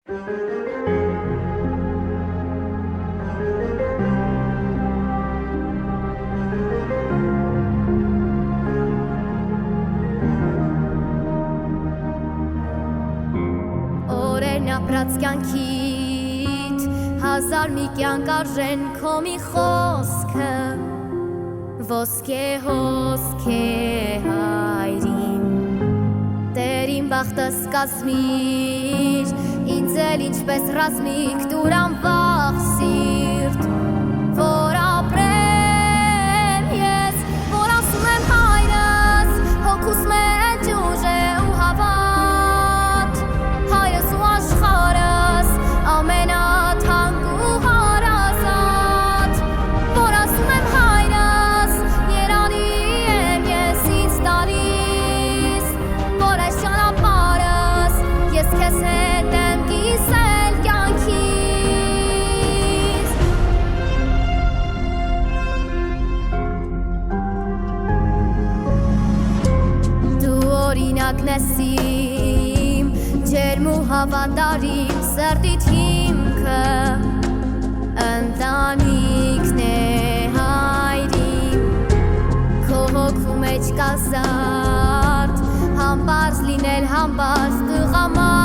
Ապրած կյանքիդ հազար մի կյանք արժեն քո մի խոսքը ոսկե հոսք է հայրին Տերին բախտս կազմիր ինձ էլ ինչպես ռազմիկ դուր անվախ սիրտ որ ապրեմ ես որ ասում եմ հայրս հոգուս մեջ ուժ է ու հավատ հայրս ու աշխարհս ամենաթանկ ու հարազատ որ ասում եմ հայրս երանի եմ ես ինձ տալիս որ այս ճանապարհս ես քեզ հետ եմ կիսել կյանքիս դու օրինակն ես իմ ջերմ ու հավատարիմ սրտիդ հիմքը ընտանիքն է հայրին քո հոգու մեջ կա զարդ համբարձ լինել համբարձ տղամարդ